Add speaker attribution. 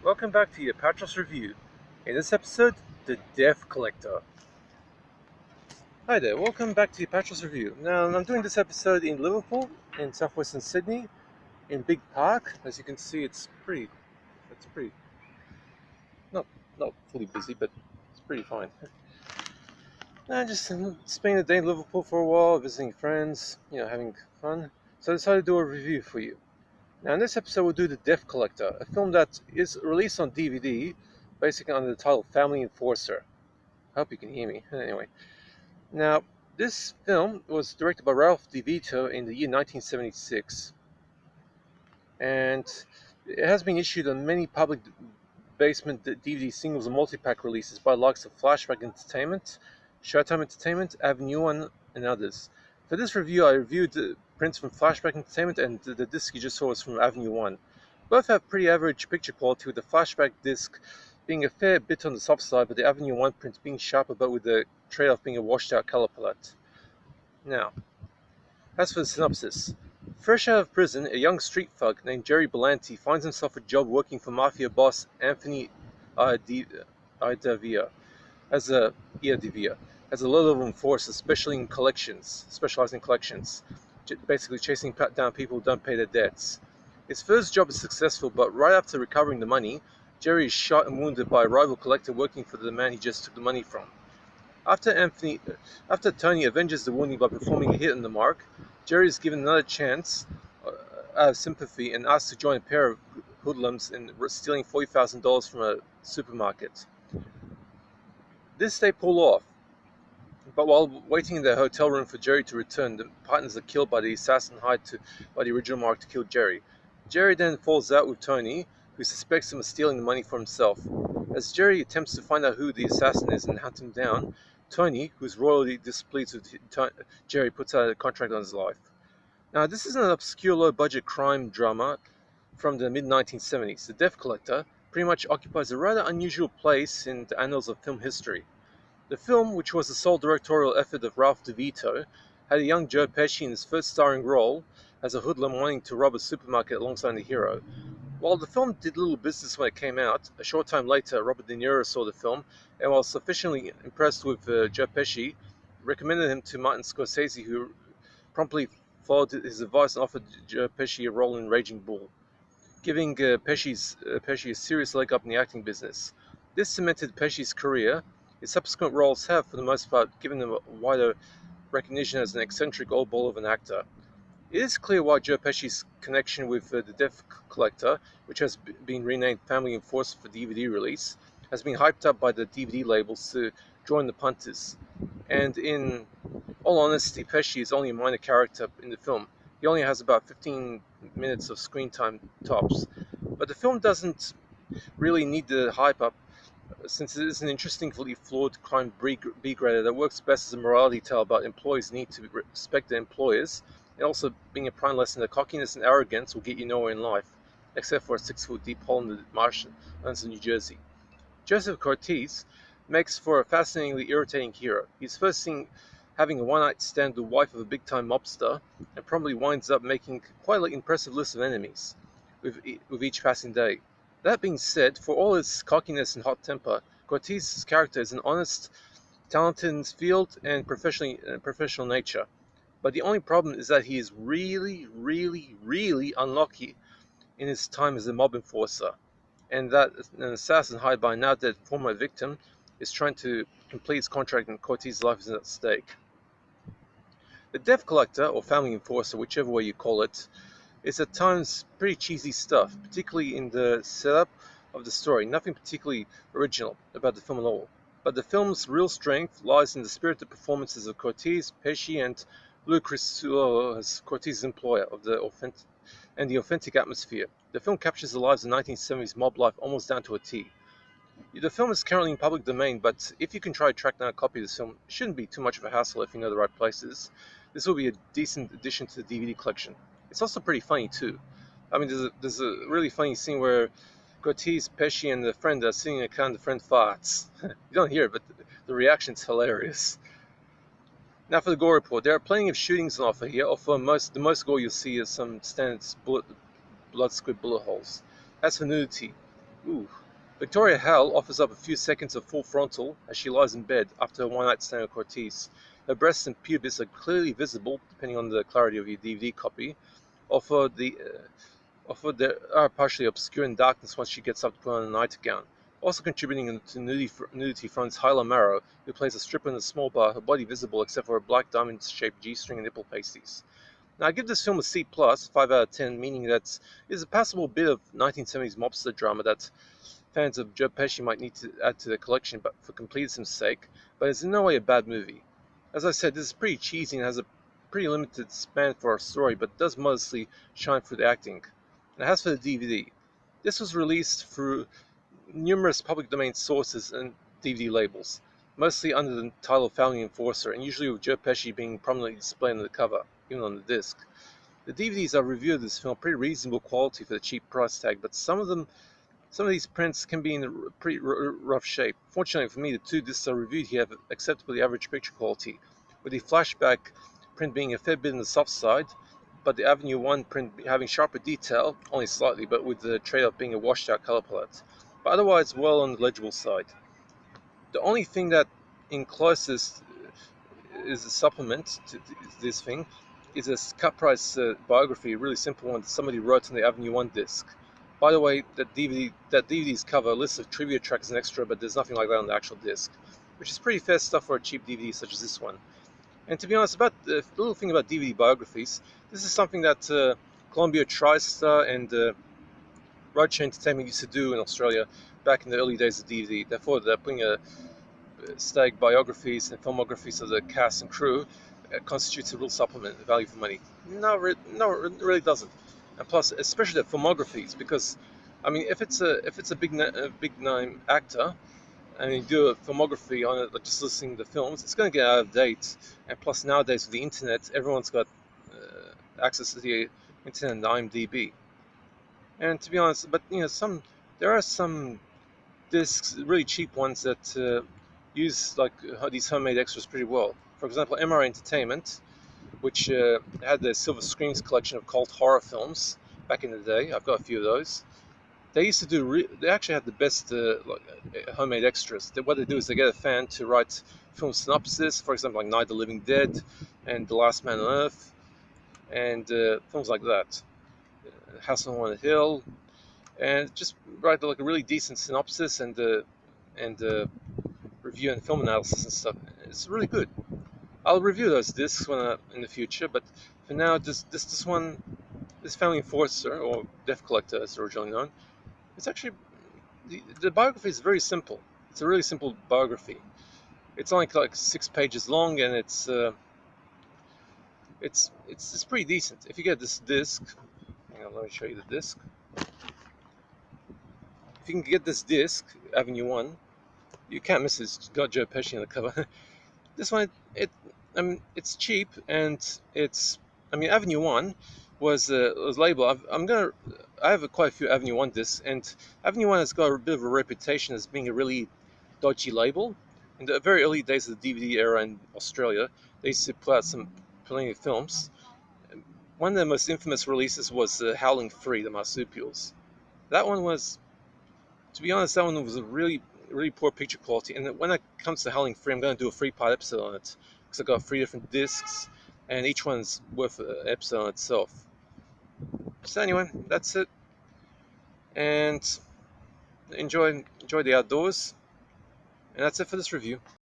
Speaker 1: Welcome back to the Apatros review. In this episode, the Death Collector. Hi there, welcome back to the Apatros review. Now, I'm doing this episode in Liverpool, in southwestern Sydney, in Big Park. As you can see, it's pretty, not not fully busy, but it's pretty fine. Just spending the day in Liverpool for a while, visiting friends, having fun. So I decided to do a review for you. Now, in this episode, we'll do The Death Collector, a film that is released on DVD, basically under the title Family Enforcer. I hope you can hear me. Anyway, now this film was directed by Ralph DeVito in the year 1976, and it has been issued on many public basement DVD singles and multi-pack releases by the likes of Flashback Entertainment, Showtime Entertainment, Avenue One, and others. For this review, I reviewed the prints from Flashback Entertainment, and the disc you just saw was from Avenue One. Both have pretty average picture quality, with the Flashback disc being a fair bit on the soft side, but the Avenue One print being sharper, but with the trade-off being a washed-out color palette. Now, as for the synopsis, fresh out of prison, a young street thug named Jerry Belanti finds himself a job working for mafia boss Anthony Idavia as a Iadivia as a low-level enforcer, specializing in collections, basically chasing down people who don't pay their debts. His first job is successful, but right after recovering the money, Jerry is shot and wounded by a rival collector working for the man he just took the money from. After Tony avenges the wounding by performing a hit on the mark, Jerry is given another chance out of sympathy and asked to join a pair of hoodlums in stealing $40,000 from a supermarket. This they pull off, but while waiting in the hotel room for Jerry to return, the partners are killed by the assassin hired by the original mark to kill Jerry. Jerry then falls out with Tony, who suspects him of stealing the money for himself. As Jerry attempts to find out who the assassin is and hunt him down, Tony, who's royally displeased with Jerry, puts out a contract on his life. Now, this is an obscure low-budget crime drama from the mid-1970s. The Death Collector pretty much occupies a rather unusual place in the annals of film history. The film, which was the sole directorial effort of Ralph DeVito, had a young Joe Pesci in his first starring role as a hoodlum wanting to rob a supermarket alongside the hero. While the film did little business when it came out, a short time later Robert De Niro saw the film and, while sufficiently impressed with Joe Pesci, recommended him to Martin Scorsese, who promptly followed his advice and offered Joe Pesci a role in Raging Bull, giving Pesci a serious leg up in the acting business. This cemented Pesci's career. His subsequent roles have, for the most part, given him a wider recognition as an eccentric oddball of an actor. It is clear why Joe Pesci's connection with The Death Collector, which has been renamed Family Enforcer for DVD release, has been hyped up by the DVD labels to join the punters. And in all honesty, Pesci is only a minor character in the film. He only has about 15 minutes of screen time tops. But the film doesn't really need the hype up, since it is an interestingly flawed crime B-grader that works best as a morality tale about employees' need to respect their employers, and also being a prime lesson that cockiness and arrogance will get you nowhere in life, except for a 6-foot deep hole in the marshlands of New Jersey. Joseph Cortez makes for a fascinatingly irritating hero. He's first seen having a one-night stand with the wife of a big-time mobster, and probably winds up making quite an impressive list of enemies with each passing day. That being said, for all his cockiness and hot temper, Cortez's character is an honest, talented in his field and professional nature. But the only problem is that he is really, really, really unlucky in his time as a mob enforcer, and that an assassin hired by a now dead former victim is trying to complete his contract, and Cortez's life is at stake. The Death Collector, or Family Enforcer, whichever way you call it, is at times pretty cheesy stuff, particularly in the setup of the story. Nothing particularly original about the film at all. But the film's real strength lies in the spirited performances of Cortez, Pesci, and Lou Crisulo as Cortez's employer and the authentic atmosphere. The film captures the lives of 1970s mob life almost down to a T. The film is currently in public domain, but if you can try to track down a copy of this film, it shouldn't be too much of a hassle if you know the right places. This will be a decent addition to the DVD collection. It's also pretty funny too. I mean, there's a really funny scene where Cortez, Pesci, and the friend are sitting in a car and the friend farts. You don't hear it, but the reaction's hilarious. Now for the gore report. There are plenty of shootings on offer here. The most gore you'll see is some standard blood squid bullet holes. As for nudity, Ooh. Victoria Howell offers up a few seconds of full frontal as she lies in bed after a one-night stand with Cortez. Her breasts and pubis are clearly visible, depending on the clarity of your DVD copy, although they are partially obscured in darkness once she gets up to put on a nightgown. Also contributing to nudity fronts Hyla Marrow, who plays a stripper in a small bar, her body visible except for her black diamond-shaped G-string and nipple pasties. Now, I give this film a C+, 5 out of 10, meaning that it is a passable bit of 1970s mobster drama that fans of Joe Pesci might need to add to their collection but for completeness sake, but it's in no way a bad movie. As I said, this is pretty cheesy and has a pretty limited span for our story, but does modestly shine through the acting. And as for the DVD, this was released through numerous public domain sources and DVD labels, mostly under the title Family Enforcer, and usually with Joe Pesci being prominently displayed on the cover, even on the disc. The DVDs I reviewed this film pretty reasonable quality for the cheap price tag, but some of these prints can be in pretty rough shape. Fortunately for me, the two discs I reviewed here have acceptably average picture quality, with the flashback print being a fair bit on the soft side, but the Avenue 1 print having sharper detail, only slightly, but with the trade-off being a washed-out color palette. But otherwise, well on the legible side. The only thing that in closest is a supplement to this thing is a cut price biography, a really simple one that somebody wrote on the Avenue 1 disc. By the way, that DVD's cover lists of trivia tracks as an extra, but there's nothing like that on the actual disc, which is pretty fair stuff for a cheap DVD such as this one. And to be honest, about the little thing about DVD biographies, this is something that Columbia TriStar and Roadshow Entertainment used to do in Australia back in the early days of DVD. Therefore, they're putting a stag biographies and filmographies of the cast and crew constitutes a real supplement, value for money. No, it really doesn't. And plus, especially the filmographies, because I mean, if it's a big name actor, and you do a filmography on it, like just listing the films, it's going to get out of date. And plus, nowadays with the internet, everyone's got access to the internet and IMDb. And to be honest, but there are some discs, really cheap ones that use like these homemade extras pretty well. For example, MR Entertainment, which had the Silver Screens collection of cult horror films back in the day. I've got a few of those. They used to do. They actually had the best homemade extras. What they do is they get a fan to write film synopsis, for example, like Night of the Living Dead and The Last Man on Earth, and films like that. House on Haunted Hill, and just write like a really decent synopsis and review and film analysis and stuff. It's really good. I'll review those discs in the future, but for now, this Family Enforcer, or Death Collector as originally known, it's actually, the biography is very simple. It's a really simple biography. It's only like 6 pages long, and it's pretty decent. If you get this disc, hang on, let me show you the disc. If you can get this disc, Avenue 1, you can't miss it. It's got Joe Pesci on the cover. This one, it's cheap, and Avenue 1 was labeled. I have quite a few Avenue 1 discs, and Avenue 1 has got a bit of a reputation as being a really dodgy label. In the very early days of the DVD era in Australia, they used to put out plenty of films. One of the most infamous releases was Howling 3, the Marsupials. That one was, to be honest, that one was a really, really poor picture quality. And when it comes to Howling 3, I'm going to do a 3-part episode on it, because I've got 3 different discs, and each one's worth an episode on itself. So anyway, that's it. And enjoy the outdoors. And that's it for this review.